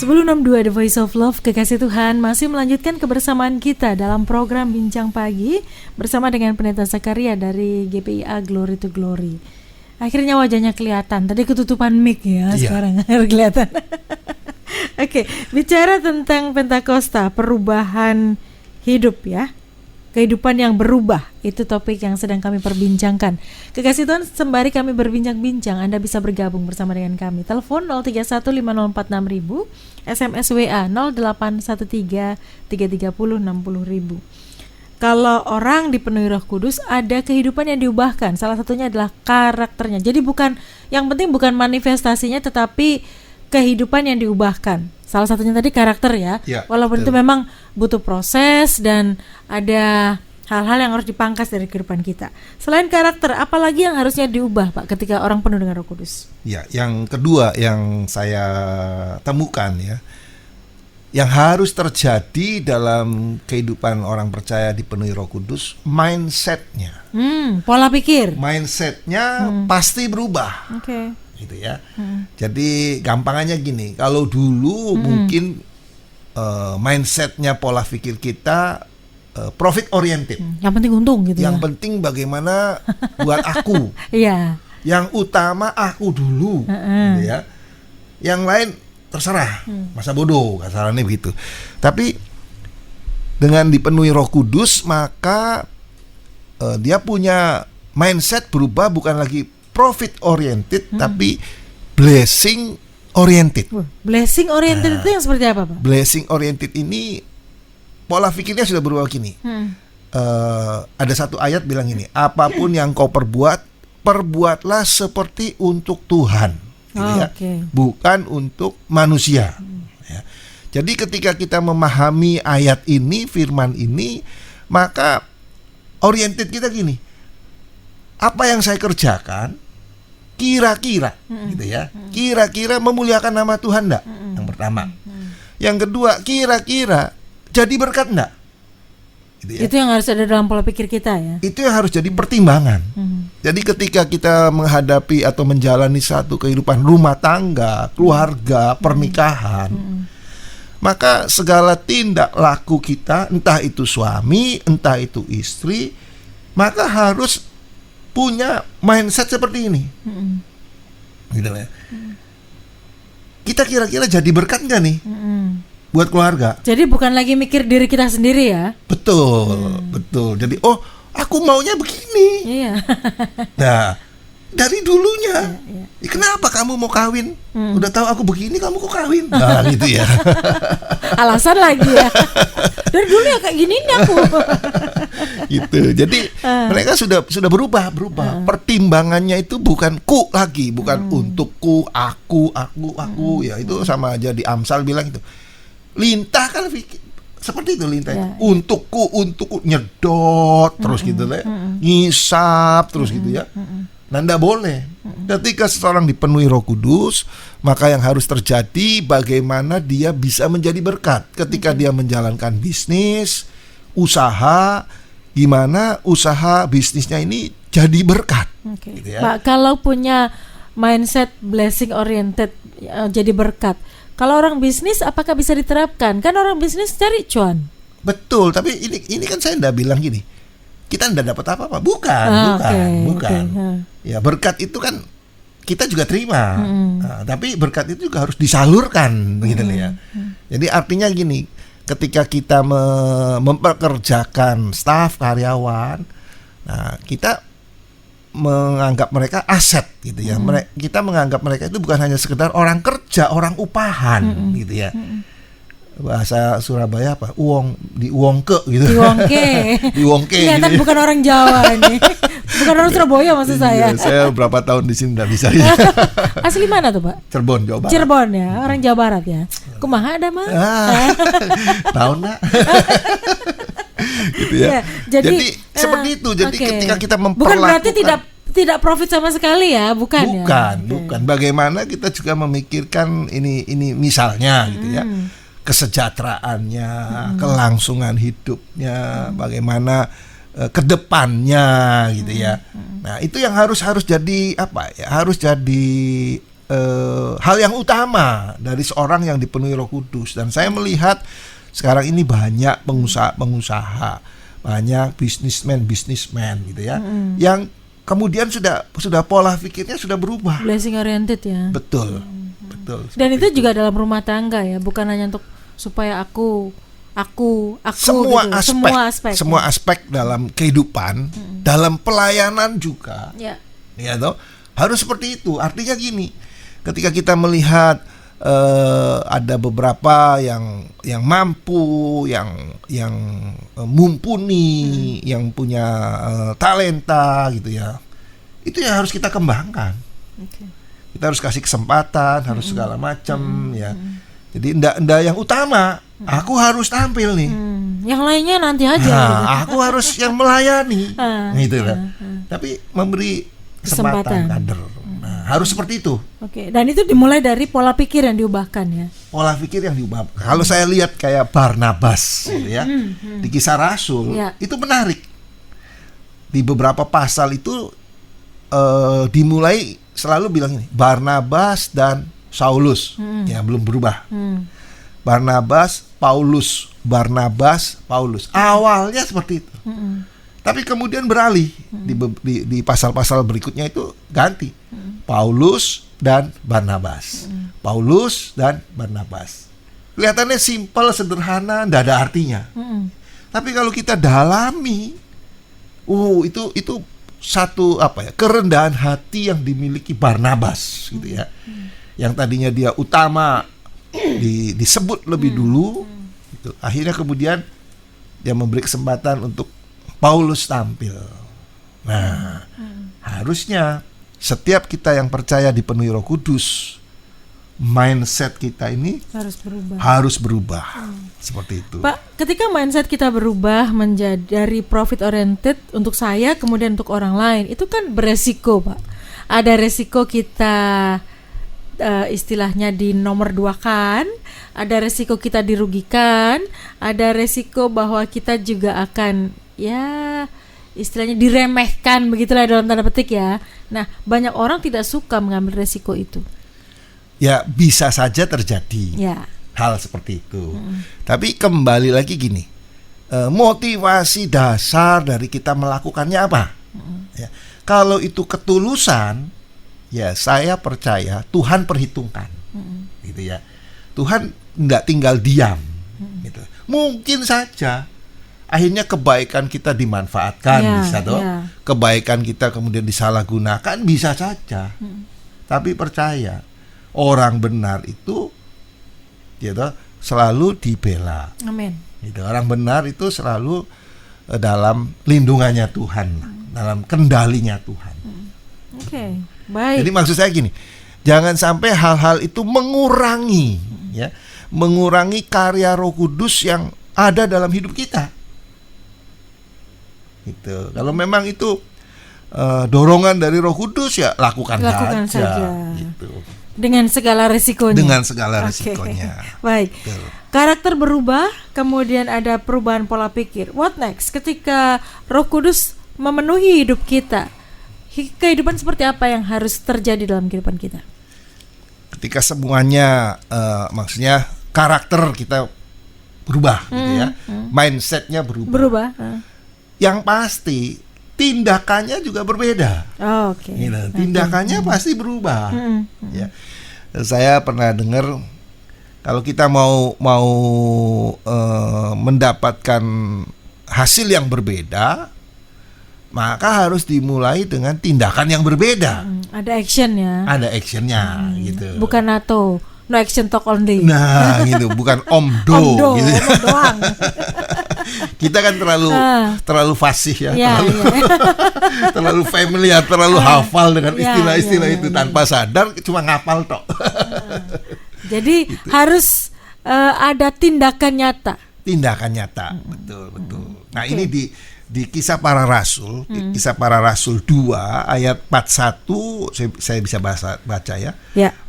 1062 The Voice of Love, Kekasih Tuhan masih melanjutkan kebersamaan kita dalam program Bincang Pagi bersama dengan Pendeta Zakaria dari GPIA Glory to Glory. Akhirnya wajahnya kelihatan, tadi ketutupan mic ya, sekarang kelihatan. Oke, bicara tentang Pentakosta, perubahan hidup ya, kehidupan yang berubah, itu topik yang sedang kami perbincangkan. Kekasih Tuhan, sembari kami berbincang-bincang, Anda bisa bergabung bersama dengan kami. Telepon 0315046.000, SMS WA 0813-330-60.000. Kalau orang dipenuhi Roh Kudus, ada kehidupan yang diubahkan. Salah satunya adalah karakternya. Jadi yang penting bukan manifestasinya, tetapi kehidupan yang diubahkan. Salah satunya tadi karakter ya. Walaupun itu memang butuh proses dan ada hal-hal yang harus dipangkas dari kehidupan kita. Selain karakter, apalagi yang harusnya diubah Pak ketika orang penuh dengan Roh Kudus? Ya, yang kedua yang saya temukan ya, yang harus terjadi dalam kehidupan orang percaya dipenuhi Roh Kudus, mindsetnya. Pola pikir. Mindsetnya pasti berubah. Oke. Gitu ya. Jadi gampangannya gini, kalau dulu mungkin mindsetnya, pola pikir kita profit oriented. Yang penting untung gitu. Yang penting bagaimana buat aku. Iya. Yang utama aku dulu. Gitu ya. Yang lain terserah, masa bodoh, kasarannya begitu. Tapi dengan dipenuhi Roh Kudus, maka dia punya mindset berubah, bukan lagi profit oriented, tapi blessing oriented. Blessing oriented itu yang seperti apa Pak? Blessing oriented ini pola pikirnya sudah berubah gini. Ada satu ayat bilang gini, apapun yang kau perbuatlah seperti untuk Tuhan, gitu ya, bukan untuk manusia. Ya. Jadi ketika kita memahami ayat ini, firman ini, maka oriented kita gini, apa yang saya kerjakan kira-kira gitu ya, kira-kira memuliakan nama Tuhan enggak? Yang pertama. Yang kedua, kira-kira jadi berkat enggak? Gitu ya. Itu yang harus ada dalam pola pikir kita ya. Itu yang harus jadi pertimbangan. Jadi ketika kita menghadapi atau menjalani satu kehidupan rumah tangga, keluarga, pernikahan, maka segala tindak laku kita, entah itu suami, entah itu istri, maka harus punya mindset seperti ini. Gitu ya. Kita kira-kira jadi berkat nggak nih buat keluarga? Jadi bukan lagi mikir diri kita sendiri ya. Betul, betul. Jadi aku maunya begini. Iya. Nah, dari dulunya, kenapa kamu mau kawin? Udah tahu aku begini, kamu kok kawin? Nah, gitu ya. Alasan lagi ya. Dari dulu ya kayak gini nih aku. Gitu. Jadi mereka sudah berubah. Pertimbangannya itu bukan ku lagi, bukan untukku, aku. Ya itu sama aja di Amsal bilang itu. Lintah kan seperti itu lintah. Untukku, nyedot terus gitu ya. Ngisap terus gitu ya. Nah, enggak boleh. Ketika seseorang dipenuhi Roh Kudus, maka yang harus terjadi bagaimana dia bisa menjadi berkat. Ketika dia menjalankan bisnis, usaha, gimana usaha bisnisnya ini jadi berkat. Gitu ya. Pak, kalau punya mindset blessing oriented, jadi berkat. Kalau orang bisnis, apakah bisa diterapkan? Kan orang bisnis cari cuan. Betul, tapi ini kan saya enggak bilang gini, kita enggak dapat apa-apa. Bukan. Ya, berkat itu kan kita juga terima. Tapi berkat itu juga harus disalurkan, begitu ya. Jadi artinya gini, ketika kita mempekerjakan staf, karyawan, nah kita menganggap mereka aset gitu ya. Kita menganggap mereka itu bukan hanya sekedar orang kerja, orang upahan gitu ya. Bahasa Surabaya apa? Diuongke gitu. Diuongke. Kelihatan gitu. Bukan orang Jawa ini. Bukan orang Surabaya maksud saya. Saya berapa tahun di sini enggak bisa ya. Asli mana tuh, Pak? Cirebon, Jawa Barat. Cirebon ya, orang Jawa Barat ya. Kumaha ada mah? Tahu enggak? Gitu ya. Jadi seperti itu. Jadi ketika kita memperlakukan, bukan berarti tidak profit sama sekali ya, bukan. Bagaimana kita juga memikirkan ini misalnya gitu ya. Kesejahteraan,nya, kelangsungan hidupnya, bagaimana kedepannya gitu ya. Nah, itu yang harus jadi apa ya? Harus jadi hal yang utama dari seorang yang dipenuhi Roh Kudus. Dan saya melihat sekarang ini banyak pengusaha, banyak bisnismen gitu ya, yang kemudian sudah pola pikirnya sudah berubah. Blessing oriented ya. Betul. Dan itu juga dalam rumah tangga ya, bukan hanya untuk supaya aku semua aspek dalam kehidupan, dalam pelayanan juga. Ya toh, harus seperti itu. Artinya gini, ketika kita melihat ada beberapa yang mampu, yang mumpuni, yang punya talenta gitu ya, itu yang harus kita kembangkan. Kita harus kasih kesempatan, harus segala macam ya. Jadi ndak yang utama, aku harus tampil nih. Yang lainnya nanti aja. Gitu. Aku harus yang melayani, gitu lah. Tapi memberi kesempatan kader. Nah, harus seperti itu. Oke. Dan itu dimulai dari pola pikir yang diubahkan ya. Pola pikir yang diubahkan. Kalau saya lihat kayak Barnabas, gitu ya, di Kisah Rasul, itu menarik. Di beberapa pasal itu dimulai selalu bilang ini, Barnabas dan Saulus, ya belum berubah. Barnabas, Paulus. Awalnya seperti itu. Tapi kemudian beralih di pasal-pasal berikutnya itu ganti. Paulus dan Barnabas. Kelihatannya simpel, sederhana, tidak ada artinya. Tapi kalau kita dalami, itu satu kerendahan hati yang dimiliki Barnabas gitu ya. Yang tadinya dia utama disebut lebih dulu gitu. Akhirnya kemudian dia memberi kesempatan untuk Paulus tampil. Nah, harusnya setiap kita yang percaya dipenuhi Roh Kudus, mindset kita ini harus berubah. Seperti itu. Pak, ketika mindset kita berubah menjadi dari profit oriented untuk saya kemudian untuk orang lain, itu kan beresiko, Pak. Ada resiko kita istilahnya di nomor 2-kan, ada resiko kita dirugikan, ada resiko bahwa kita juga akan istilahnya diremehkan, begitulah dalam tanda petik ya. Nah, banyak orang tidak suka mengambil resiko itu. Ya, bisa saja terjadi hal seperti itu. Tapi kembali lagi gini, motivasi dasar dari kita melakukannya apa? Ya, kalau itu ketulusan, ya saya percaya Tuhan perhitungkan, gitu ya. Tuhan nggak tinggal diam, gitu. Mungkin saja akhirnya kebaikan kita dimanfaatkan, bisa toh. Kebaikan kita kemudian disalahgunakan, bisa saja. Tapi percaya, orang benar itu selalu dibela. Amin. Gitu. Orang benar itu selalu dalam lindungannya Tuhan, dalam kendalinya Tuhan. Oke, baik. Jadi maksud saya gini, jangan sampai hal-hal itu mengurangi karya Roh Kudus yang ada dalam hidup kita. Gitu. Kalau memang itu dorongan dari Roh Kudus, ya lakukan saja. Gitu. Dengan segala risikonya. Baik. Betul. Karakter berubah, kemudian ada perubahan pola pikir. What next? Ketika Roh Kudus memenuhi hidup kita, kehidupan seperti apa yang harus terjadi dalam kehidupan kita? Ketika semuanya, maksudnya karakter kita berubah, gitu ya, mindsetnya berubah. Yang pasti tindakannya juga berbeda. Tindakannya pasti berubah. Ya. Saya pernah dengar, kalau kita mau mendapatkan hasil yang berbeda, maka harus dimulai dengan tindakan yang berbeda. Ada actionnya. Ada actionnya, gitu. Bukan NATO, no action talk only. Nah, gitu, bukan omdo, gitu. Om doang. Kita kan terlalu fasih ya, terlalu familiar, terlalu hafal dengan istilah-istilah itu. Tanpa sadar cuma ngapal tok. Jadi gitu. Harus ada tindakan nyata. Betul. Nah, ini di Kisah Para Rasul, Kisah Para Rasul 2 ayat 41, saya bisa baca ya.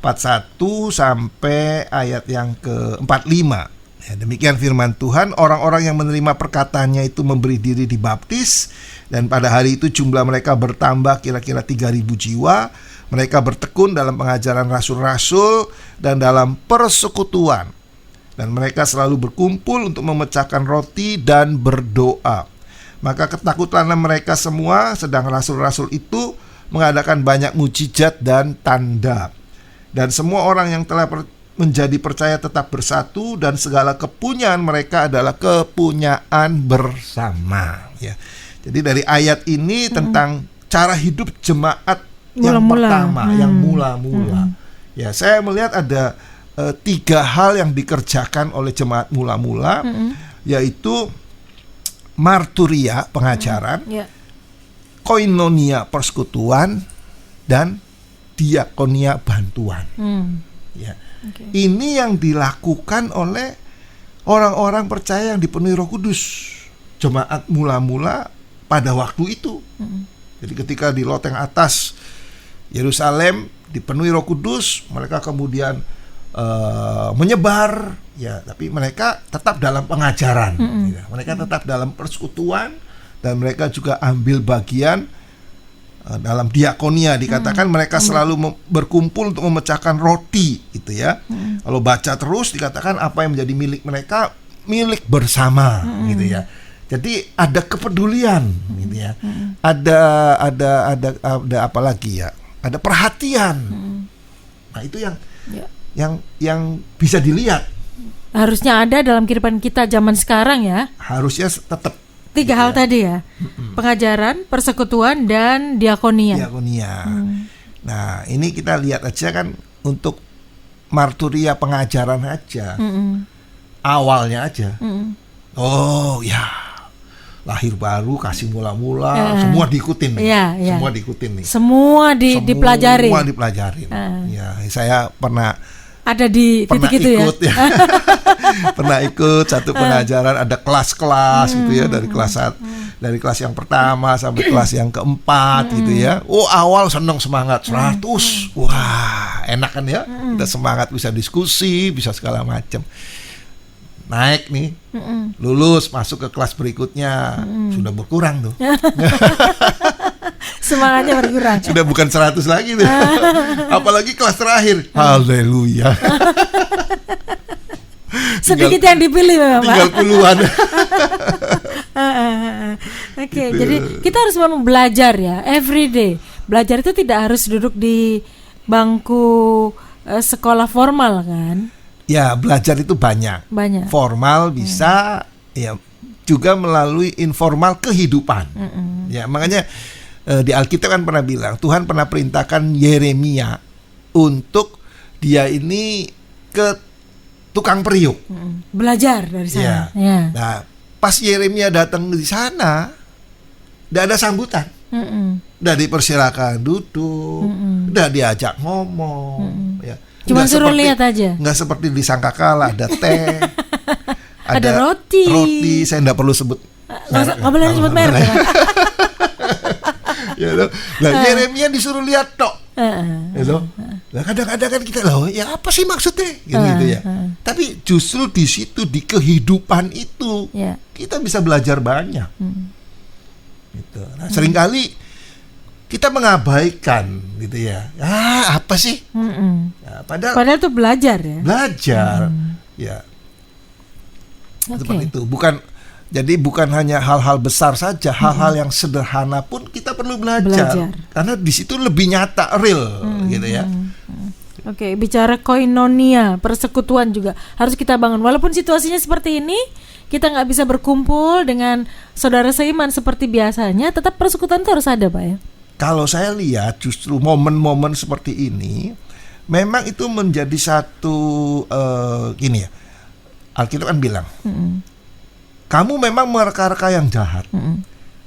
41 sampai ayat yang ke-45. Ya, demikian firman Tuhan. Orang-orang yang menerima perkataannya itu memberi diri dibaptis, dan pada hari itu jumlah mereka bertambah kira-kira 3.000 jiwa. Mereka bertekun dalam pengajaran rasul-rasul dan dalam persekutuan. Dan mereka selalu berkumpul untuk memecahkan roti dan berdoa. Maka ketakutanlah mereka semua, sedang rasul-rasul itu mengadakan banyak mujizat dan tanda. Dan semua orang yang telah menjadi percaya tetap bersatu, dan segala kepunyaan mereka adalah kepunyaan bersama. Ya. Jadi dari ayat ini tentang cara hidup jemaat yang pertama, yang mula-mula. Ya, saya melihat ada 3 hal yang dikerjakan oleh jemaat mula-mula, yaitu marturia, pengajaran, koinonia, persekutuan, dan diakonia, bantuan. Ya. Ini yang dilakukan oleh orang-orang percaya yang dipenuhi Roh Kudus, jemaat mula-mula pada waktu itu. Jadi ketika di loteng atas Yerusalem dipenuhi Roh Kudus, mereka kemudian menyebar, ya, tapi mereka tetap dalam pengajaran, ya. Mereka tetap dalam persekutuan, dan mereka juga ambil bagian dalam diakonia. Dikatakan mereka selalu berkumpul untuk memecahkan roti, gitu ya. Kalau baca terus dikatakan apa yang menjadi milik mereka milik bersama, gitu ya. Jadi ada kepedulian, gitu ya. Ada apa lagi ya? Ada perhatian. Nah, itu yang bisa dilihat. Harusnya ada dalam kehidupan kita zaman sekarang ya. Harusnya tetap 3 hal tadi ya. Pengajaran, persekutuan, dan diakonia. Nah, ini kita lihat aja kan, untuk marturia pengajaran aja. Awalnya aja. Oh ya, lahir baru, kasih mula-mula, semua diikutin nih. Semua diikutin nih. Semua dipelajari. Semua dipelajarin. Ya, saya pernah ada di titik itu ikut, ya. Pernah ikut satu pengajaran, ada kelas-kelas gitu ya, dari kelas yang pertama sampai kelas yang keempat gitu ya. Oh, awal senang, semangat 100. Wah, enak kan ya. Kita semangat, bisa diskusi, bisa segala macam. Naik nih, lulus, masuk ke kelas berikutnya, sudah berkurang tuh. Semangatnya berkurang. Sudah bukan 100 lagi tuh. Apalagi kelas terakhir. Haleluya. Sedikit yang dipilih memang, Pak. Tinggal puluhan. Oke, jadi kita harus memang belajar ya, every day. Belajar itu tidak harus duduk di bangku sekolah formal kan? Ya, belajar itu banyak. Formal bisa, ya, juga melalui informal kehidupan. Ya, makanya di Alkitab kan pernah bilang, Tuhan pernah perintahkan Yeremia untuk dia ini ke tukang periuk, belajar dari sana. Ya. Nah, pas Yeremia datang di sana, tidak ada sambutan, tidak dipersilakan duduk, tidak diajak ngomong, ya. Cuma suruh lihat aja. Nggak seperti di Sangkakala, ada teh, ada roti. Saya tidak perlu sebut. Nggak boleh sebut merek. Ya, nah, Yeremia disuruh lihat tok. Nah, kadang-kadang kan kita loh, ya apa sih maksudnya gitu ya. Tapi justru di situ, di kehidupan itu, kita bisa belajar banyak. Gitu. Nah, seringkali kita mengabaikan gitu ya. Apa sih? Ya, padahal itu belajar ya. Ya. Seperti itu. Jadi bukan hanya hal-hal besar saja, hal-hal yang sederhana pun kita perlu belajar. Karena di situ lebih nyata, real, gitu ya. Oke, bicara koinonia, persekutuan juga harus kita bangun. Walaupun situasinya seperti ini, kita nggak bisa berkumpul dengan saudara seiman seperti biasanya, tetap persekutuan itu harus ada, Pak ya. Kalau saya lihat justru momen-momen seperti ini, memang itu menjadi satu gini ya. Alkitab kan bilang, kamu memang mereka-reka yang jahat,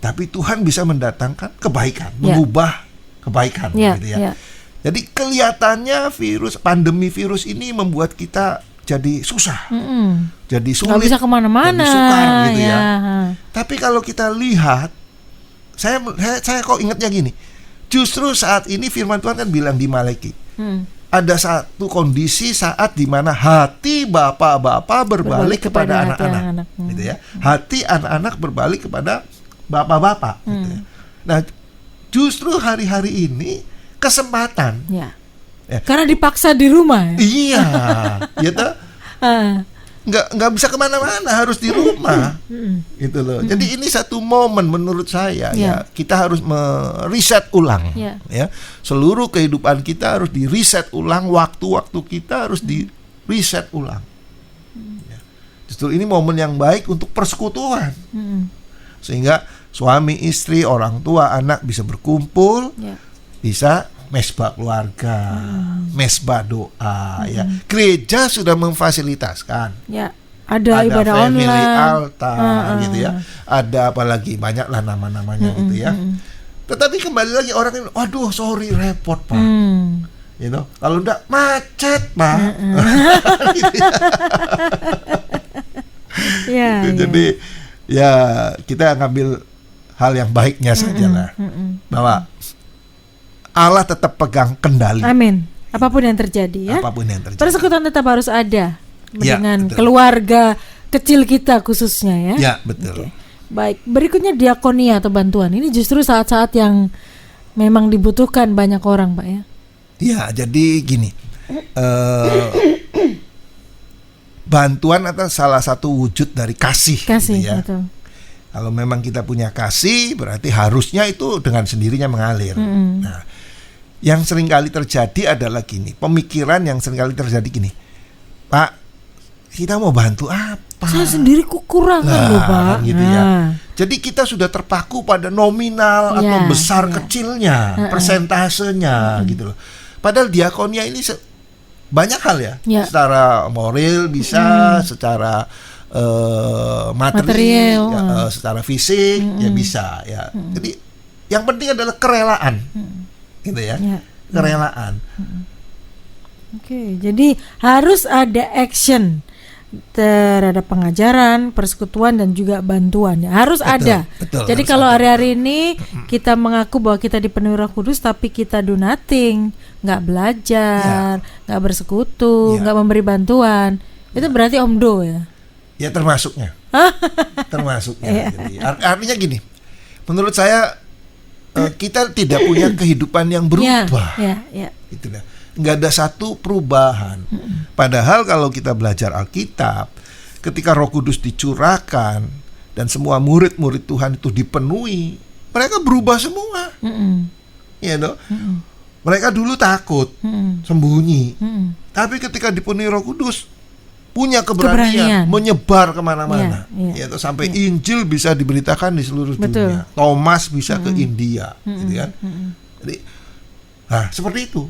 tapi Tuhan bisa mendatangkan kebaikan, mengubah kebaikan, gitu ya. Jadi kelihatannya pandemi virus ini membuat kita jadi susah, jadi sulit, nggak bisa kemana-mana, jadi sukar, gitu ya. Tapi kalau kita lihat, saya kok ingatnya gini, justru saat ini firman Tuhan kan bilang di Malaki, ada satu kondisi saat di mana hati bapak-bapak berbalik kepada anak-anak, gitu ya. Hati anak-anak berbalik kepada bapak-bapak, gitu ya. Nah, justru hari-hari ini kesempatan. Ya. Ya. Karena dipaksa di rumah. Iya, gitu. Ah. Nggak bisa kemana-mana, harus di rumah, gitu loh. Jadi ini satu momen menurut saya ya, kita harus mereset ulang, ya. Seluruh kehidupan kita harus di reset ulang, waktu-waktu kita harus di reset ulang. Ya. Justru ini momen yang baik untuk persekutuan, sehingga suami, istri, orang tua, anak bisa berkumpul, bisa mesbah keluarga, mesbah doa, ya. Gereja sudah memfasilitaskan. Ya, ada ibadah family online, altar, gitu ya. Ada apalagi banyaklah nama-namanya gitu ya. Tetapi kembali lagi orang ini, aduh sorry repot Pak. You know, kalau enggak macet Pak. Gitu ya. Jadi ya kita ngambil hal yang baiknya saja lah. Bahwa Allah tetap pegang kendali. Amin. Apapun yang terjadi ya. Apapun yang terjadi. Persekutuan tetap harus ada dengan betul. keluarga kecil kita khususnya ya. Ya, betul. Oke. Baik, berikutnya diakonia atau bantuan. Ini justru saat-saat yang memang dibutuhkan banyak orang, Pak ya. Ya, jadi gini. Bantuan adalah salah satu wujud dari kasih gitu ya. Betul. Kalau memang kita punya kasih, berarti harusnya itu dengan sendirinya mengalir. Nah, yang seringkali terjadi adalah gini, pemikiran yang seringkali terjadi gini, Pak, kita mau bantu apa? Saya sendiri kekurangan loh Pak. Gitu ya. Jadi kita sudah terpaku pada nominal atau besar kecilnya, persentasenya gitu loh. Padahal diakonia ini banyak hal ya, secara moral bisa, secara material, secara fisik ya bisa ya. Jadi yang penting adalah kerelaan. Gitu ya, kerelaan. Oke, jadi harus ada action terhadap pengajaran, persekutuan dan juga bantuan ya. Harus ada. Jadi kalau hari-hari ini kita mengaku bahwa kita dipenuhi Roh Kudus tapi kita do nothing, nggak belajar, nggak bersekutu, nggak memberi bantuan, itu berarti omdo ya. Ya termasuknya. Jadi, artinya gini, menurut saya kita tidak punya kehidupan yang berubah. Itulah. Nggak ada satu perubahan. Padahal kalau kita belajar Alkitab, ketika Roh Kudus dicurahkan dan semua murid-murid Tuhan itu dipenuhi, mereka berubah semua. Ya dong. Mereka dulu takut, sembunyi. Tapi ketika dipenuhi Roh Kudus, punya keberanian menyebar kemana-mana, sampai Injil bisa diberitakan di seluruh dunia. Thomas bisa ke India, gitu kan? Jadi, seperti itu.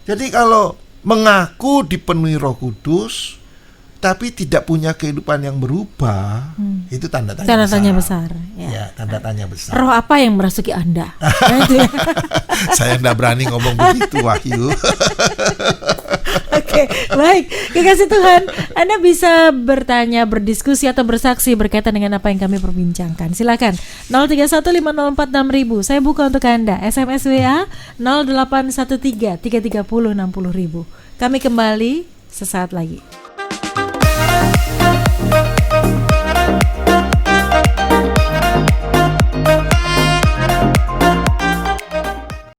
Jadi kalau mengaku dipenuhi Roh Kudus, tapi tidak punya kehidupan yang berubah, itu tanda tanya besar. Ya, tanda tanya besar. Roh apa yang merasuki Anda? Saya tidak berani ngomong begitu, Wahyu. Oke, baik. Kekasih Tuhan, Anda bisa bertanya, berdiskusi atau bersaksi berkaitan dengan apa yang kami perbincangkan. Silakan 0315046000. Saya buka untuk Anda. SMS WA 0813 330 60.000. Kami kembali sesaat lagi.